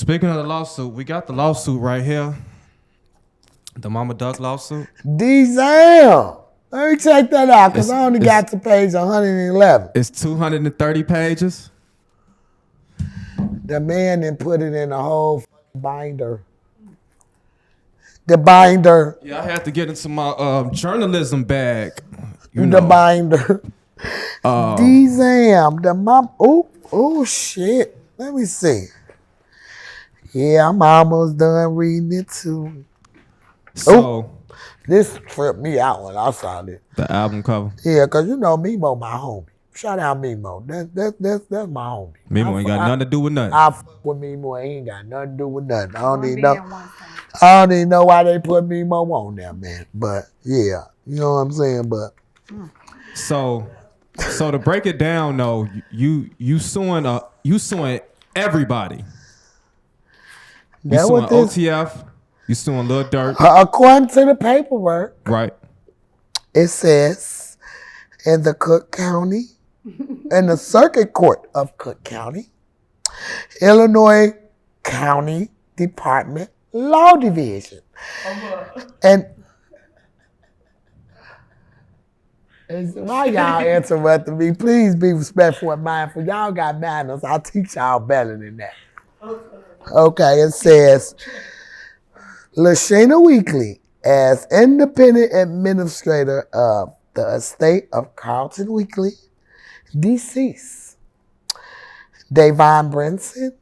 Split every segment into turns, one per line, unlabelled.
Speaking of the lawsuit, we got the lawsuit right here. The Momma Duck lawsuit.
Damn. Let me check that out because I only got to page 111.
It's 230 pages.
The man then put it in a whole binder. The binder.
Yeah, I had to get into my journalism bag.
The binder. Damn. The mom. Oh, shit. Let me see. Yeah, I'm almost done reading it too.
So
this tripped me out when I saw it.
The album cover.
Yeah, cause you know Mimo, my homie. Shout out Mimo. That's my homie.
Mimo ain't got nothing to do with nothing.
I fuck with Mimo. He ain't got nothing to do with nothing. I don't even know why they put Mimo on there, man. But yeah, you know what I'm saying. But
so to break it down, though, you suing everybody. You suing OTF. You suing Lil Durk.
According to the paperwork,
right?
It says in the Cook County, in the Circuit Court of Cook County, Illinois County Department Law Division, and why y'all interrupting me? Please be respectful and mindful. Y'all got manners. I'll teach y'all better than that. Okay, it says Lashana Weekly as independent administrator of the estate of Carlton Weekly, deceased. Davon Brinson,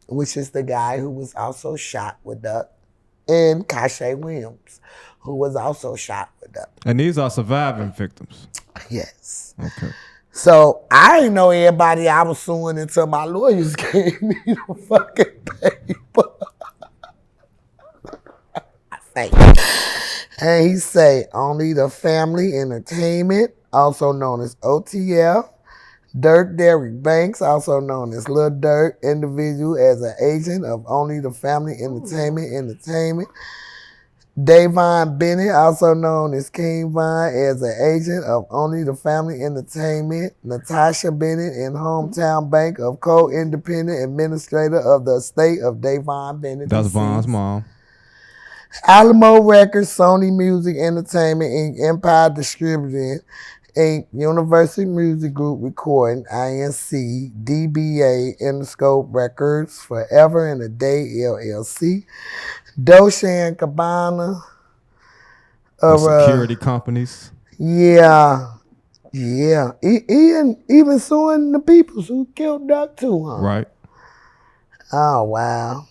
which is the guy who was also shot with Duck, and Kashay Williams, who was also shot with Duck.
And these are surviving victims.
Yes.
Okay.
So I didn't know everybody I was suing until my lawyers gave me the fucking paper. And he say only the Family Entertainment, also known as OTF, Dirk Derrick Banks, also known as Lil Durk, individual as an agent of only the Family Entertainment. Davon Bennett, also known as King Von, as an agent of only the Family Entertainment. Natasha Bennett in Hometown Bank of co-independent administrator of the estate of Davon Bennett.
That's Von's mom.
Alamo Records, Sony Music Entertainment Inc., Empire Distributing Inc., Universal Music Group Recording, INC, DBA, Interscope Records, Forever and a Day, LLC, Dolce and Gabbana.
Security companies.
Yeah. Even suing the people who killed Duck too, huh?
Right.
Oh, wow.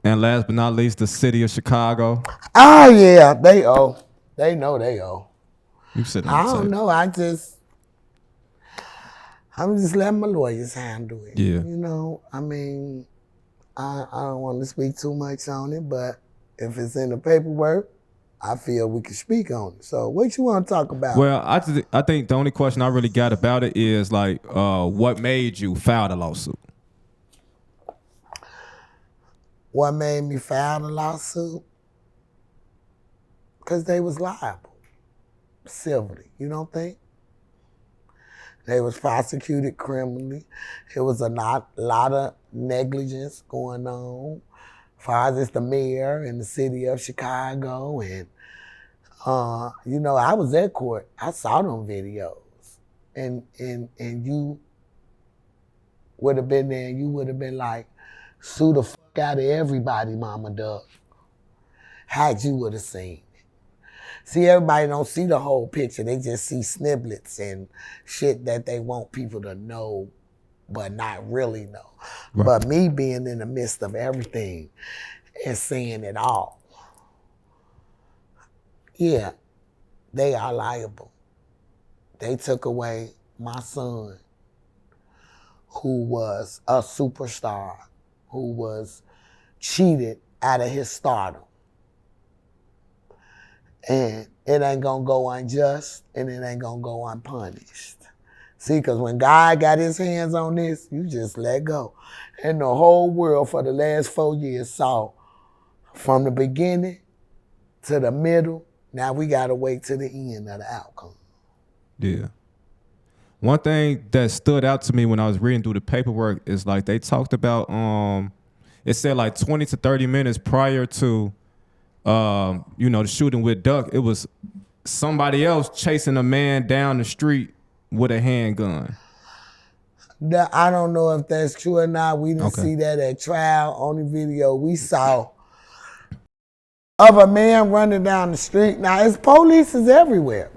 And last but not least, the city of Chicago.
Oh, yeah, they owe. They know they owe.
You said
I don't know. I'm just letting my lawyers handle it.
Yeah.
You know, I mean, I don't want to speak too much on it, but if it's in the paperwork, I feel we can speak on it. So what you want to talk about?
Well, I think the only question I really got about it is like, what made you file the lawsuit?
What made me file the lawsuit? Because they was liable, civilly. You don't think? They was prosecuted criminally. It was a lot of negligence going on. As far as it's the mayor in the city of Chicago. And, you know, I was at court. I saw them videos. And you would have been there and you would have been like, sue the fuck out of everybody, Momma Duck. Had you would have seen it. See, everybody don't see the whole picture. They just see snippets and shit that they want people to know, but not really know. Right. But me being in the midst of everything and seeing it all, yeah, they are liable. They took away my son, who was a superstar, who was cheated out of his stardom. And it ain't gonna go unjust, and it ain't gonna go unpunished. See, because when God got his hands on this, you just let go. And the whole world for the last 4 years saw from the beginning to the middle. Now we gotta wait to the end of the outcome.
Yeah. One thing that stood out to me when I was reading through the paperwork is like they talked about it said like 20 to 30 minutes prior to, the shooting with Duck, it was somebody else chasing a man down the street with a handgun.
I don't know if that's true or not. We didn't see that at trial. Only video we saw of a man running down the street. Now, it's police is everywhere.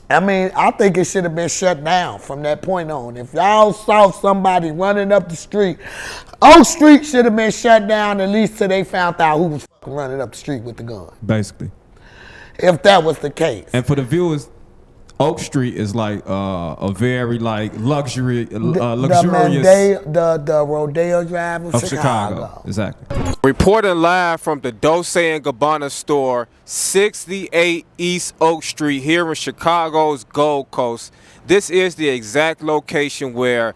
I mean, I think it should have been shut down from that point on. If y'all saw somebody running up the street, Oak Street should have been shut down at least till they found out who was fucking running up the street with the gun.
Basically.
If that was the case.
And for the viewers, Oak Street is like a very like luxurious.
The Rodeo Drive of Chicago.
Exactly.
Reporting live from the Dolce & Gabbana store, 68 East Oak Street here in Chicago's Gold Coast. This is the exact location where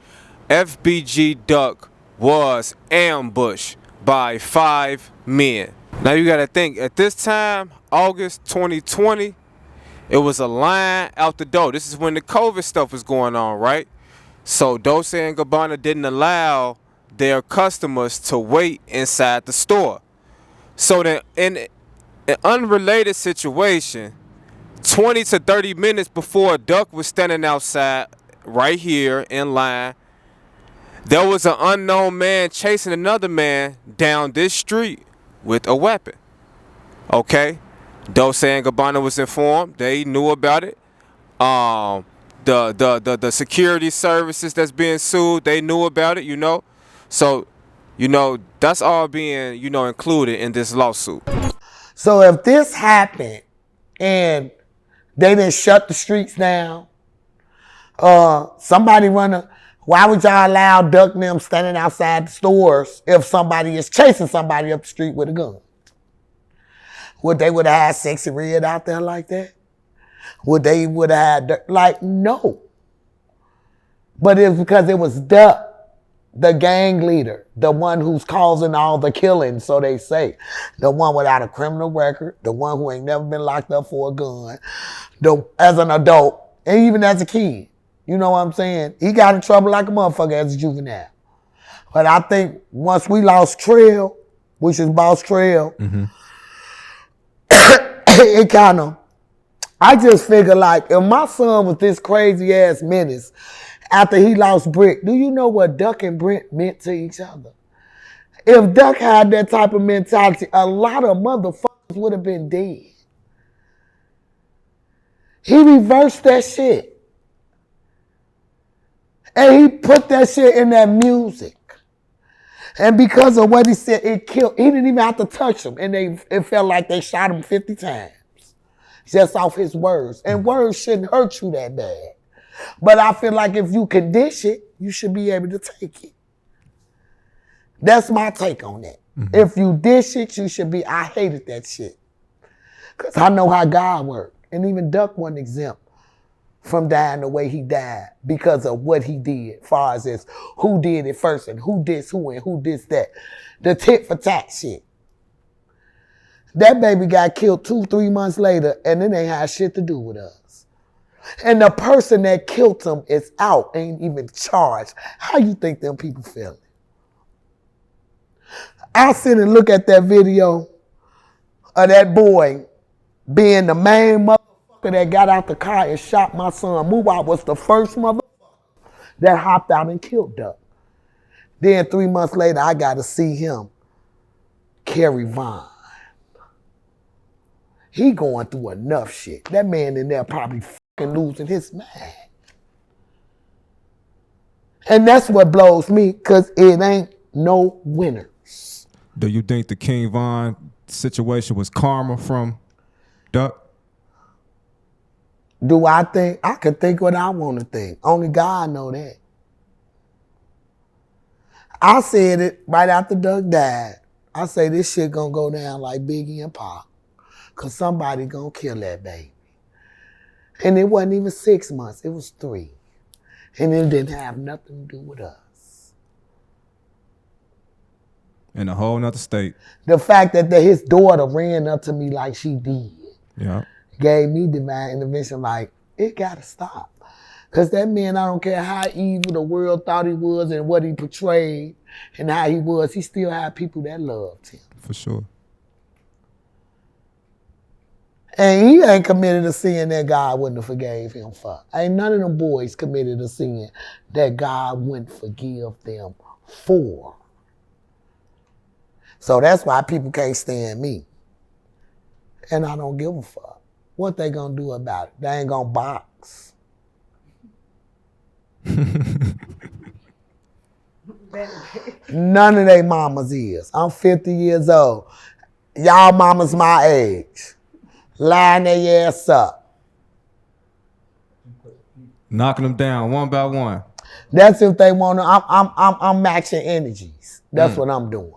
FBG Duck was ambushed by 5 men. Now you gotta think, at this time, August 2020, it was a line out the door. This is when the COVID stuff was going on, right? So Dolce & Gabbana didn't allow their customers to wait inside the store. So then in an unrelated situation, 20 to 30 minutes before Duck was standing outside right here in line, there was an unknown man chasing another man down this street with a weapon. Okay? Dolce & Gabbana was informed. They knew about it. The security services that's being sued, they knew about it, So, that's all being, included in this lawsuit.
So if this happened and they didn't shut the streets down, somebody running, why would y'all allow Duck and them standing outside the stores if somebody is chasing somebody up the street with a gun? Would they would have had Sexy Red out there like that? Would have had, no. But it's because it was Duck, the gang leader, the one who's causing all the killing, so they say. The one without a criminal record, the one who ain't never been locked up for a gun, as an adult, and even as a kid. You know what I'm saying? He got in trouble like a motherfucker as a juvenile. But I think once we lost Trail, which is Boss Trail, it kind of, I just figure like, if my son was this crazy ass menace after he lost Brick, do you know what Duck and Brent meant to each other? If Duck had that type of mentality, a lot of motherfuckers would have been dead. He reversed that shit. And he put that shit in that music. And because of what he said, it killed. He didn't even have to touch him. And it felt like they shot him 50 times. Just off his words. And words shouldn't hurt you that bad. But I feel like if you can dish it, you should be able to take it. That's my take on that. If you dish it, you should be, I hated that shit. Because I know how God worked. And even Duck wasn't exempt from dying the way he died because of what he did, as far as who did it first and who did who and who did that. The tit for tat shit. That baby got killed 2-3 months later and it ain't had shit to do with us. And the person that killed him is out, ain't even charged. How you think them people feeling? I sit and look at that video of that boy being the main motherfucker that got out the car and shot my son. Muwat was the first motherfucker that hopped out and killed Duck. Then 3 months later, I got to see him carry Vaughn. He going through enough shit. That man in there probably fucking losing his mind. And that's what blows me, because it ain't no winners.
Do you think the King Von situation was karma from Duck?
Do I think? I can think what I want to think. Only God know that. I said it right after Duck died. I say this shit gonna go down like Biggie and Pac. Cause somebody gonna kill that baby. And it wasn't even 6 months, it was 3. And it didn't have nothing to do with us.
In a whole nother state.
The fact that his daughter ran up to me like she did.
Yeah.
Gave me divine intervention, like, it gotta stop. Because that man, I don't care how evil the world thought he was and what he portrayed and how he was, he still had people that loved him.
For sure.
And he ain't committed a sin that God wouldn't have forgave him for. Ain't none of them boys committed a sin that God wouldn't forgive them for. So that's why people can't stand me. And I don't give a fuck. What they gonna do about it? They ain't gonna box. None of they mamas is. I'm 50 years old. Y'all mamas my age. Line their ass up.
Knocking them down one by one.
That's if they want to. I'm matching energies. That's what I'm doing.